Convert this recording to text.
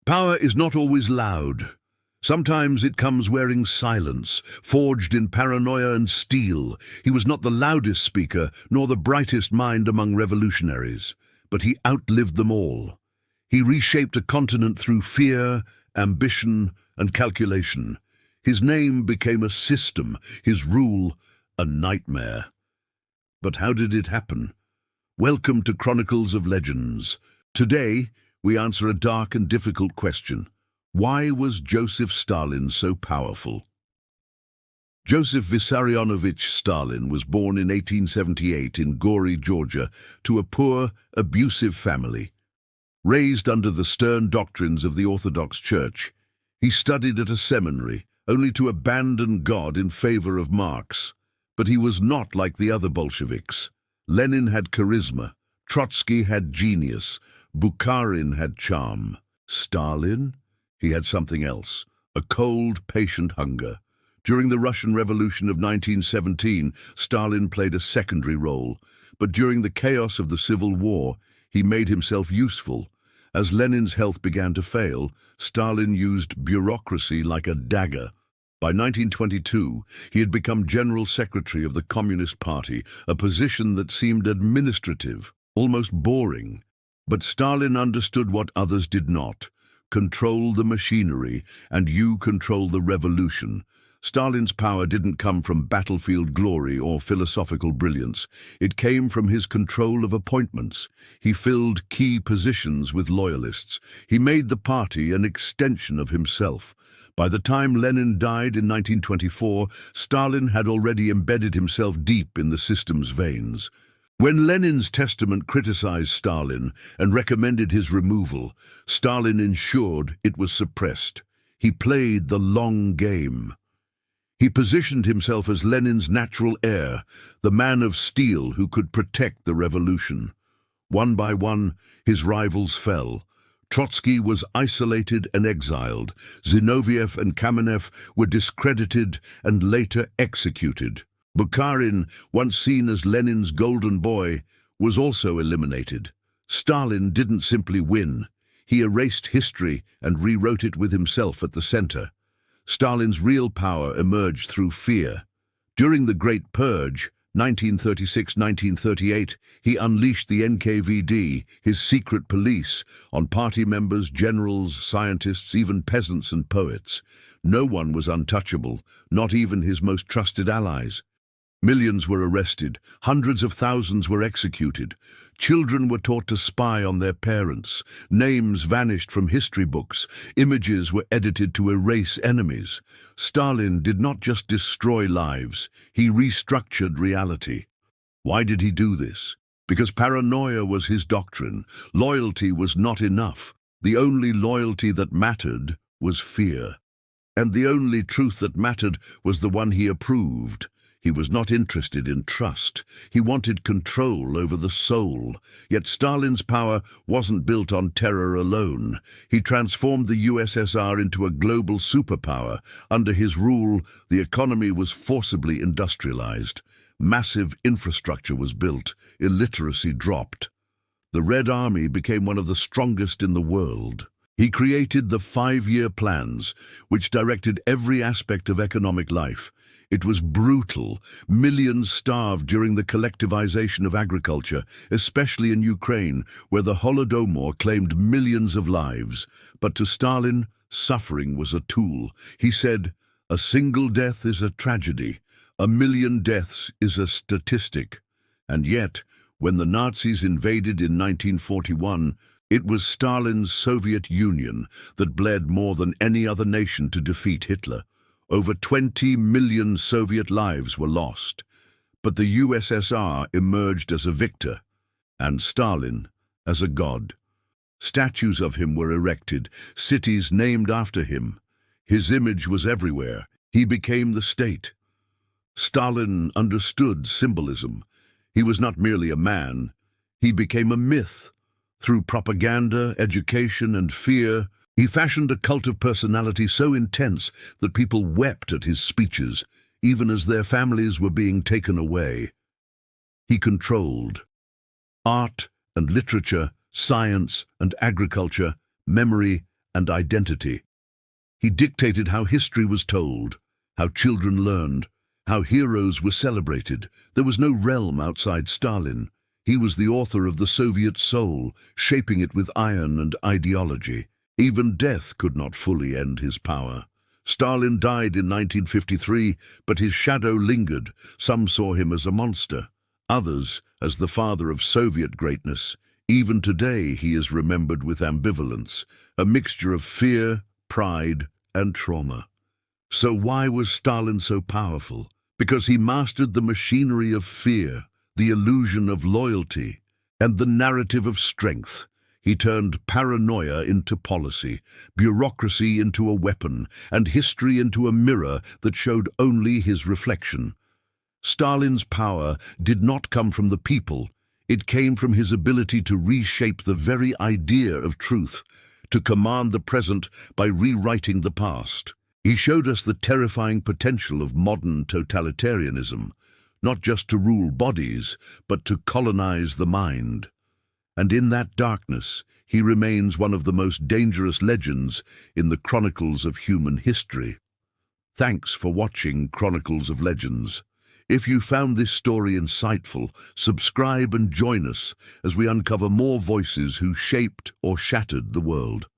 Power is not always loud. Sometimes it comes wearing silence, forged in paranoia and steel. He was not the loudest speaker, nor the brightest mind among revolutionaries, but he outlived them all. He reshaped a continent through fear, ambition, and calculation. His name became a system, his rule a nightmare. But how did it happen? Welcome to Chronicles of Legends. Today, we answer a dark and difficult question. Why was Joseph Stalin so powerful? Joseph Vissarionovich Stalin was born in 1878 in Gori, Georgia, to a poor, abusive family. Raised under the stern doctrines of the Orthodox Church, he studied at a seminary, only to abandon God in favor of Marx. But he was not like the other Bolsheviks. Lenin had charisma, Trotsky had genius, Bukharin had charm. Stalin? He had something else, a cold, patient hunger. During the Russian Revolution of 1917, Stalin played a secondary role, but during the chaos of the Civil War, he made himself useful. As Lenin's health began to fail, Stalin used bureaucracy like a dagger. By 1922, he had become General Secretary of the Communist Party, a position that seemed administrative, almost boring. But Stalin understood what others did not. Control the machinery, and you control the revolution. Stalin's power didn't come from battlefield glory or philosophical brilliance. It came from his control of appointments. He filled key positions with loyalists. He made the party an extension of himself. By the time Lenin died in 1924, Stalin had already embedded himself deep in the system's veins. When Lenin's testament criticized Stalin and recommended his removal, Stalin ensured it was suppressed. He played the long game. He positioned himself as Lenin's natural heir, the man of steel who could protect the revolution. One by one, his rivals fell. Trotsky was isolated and exiled. Zinoviev and Kamenev were discredited and later executed. Bukharin, once seen as Lenin's golden boy, was also eliminated. Stalin didn't simply win. He erased history and rewrote it with himself at the center. Stalin's real power emerged through fear. During the Great Purge, 1936-1938, he unleashed the NKVD, his secret police, on party members, generals, scientists, even peasants and poets. No one was untouchable, not even his most trusted allies. Millions were arrested, hundreds of thousands were executed. Children were taught to spy on their parents. Names vanished from history books. Images were edited to erase enemies. Stalin did not just destroy lives, he restructured reality. Why did he do this? Because paranoia was his doctrine. Loyalty was not enough. The only loyalty that mattered was fear. And the only truth that mattered was the one he approved. He was not interested in trust. He wanted control over the soul. Yet Stalin's power wasn't built on terror alone. He transformed the USSR into a global superpower. Under his rule, the economy was forcibly industrialized. Massive infrastructure was built. Illiteracy dropped. The Red Army became one of the strongest in the world. He created the 5-year plans, which directed every aspect of economic life. It was brutal. Millions starved during the collectivization of agriculture, especially in Ukraine, where the Holodomor claimed millions of lives. But to Stalin, suffering was a tool. He said, "A single death is a tragedy. A million deaths is a statistic." And yet, when the Nazis invaded in 1941, it was Stalin's Soviet Union that bled more than any other nation to defeat Hitler. Over 20 million Soviet lives were lost. But the USSR emerged as a victor, and Stalin as a god. Statues of him were erected, cities named after him. His image was everywhere. He became the state. Stalin understood symbolism. He was not merely a man. He became a myth. Through propaganda, education, and fear, he fashioned a cult of personality so intense that people wept at his speeches, even as their families were being taken away. He controlled art and literature, science and agriculture, memory and identity. He dictated how history was told, how children learned, how heroes were celebrated. There was no realm outside Stalin. He was the author of the Soviet soul, shaping it with iron and ideology. Even death could not fully end his power. Stalin died in 1953, but his shadow lingered. Some saw him as a monster, others as the father of Soviet greatness. Even today he is remembered with ambivalence, a mixture of fear, pride, and trauma. So why was Stalin so powerful? Because he mastered the machinery of fear, the illusion of loyalty, and the narrative of strength. He turned paranoia into policy, bureaucracy into a weapon, and history into a mirror that showed only his reflection. Stalin's power did not come from the people. It came from his ability to reshape the very idea of truth, to command the present by rewriting the past. He showed us the terrifying potential of modern totalitarianism, not just to rule bodies, but to colonize the mind. And in that darkness, he remains one of the most dangerous legends in the chronicles of human history. Thanks for watching Chronicles of Legends. If you found this story insightful, subscribe and join us as we uncover more voices who shaped or shattered the world.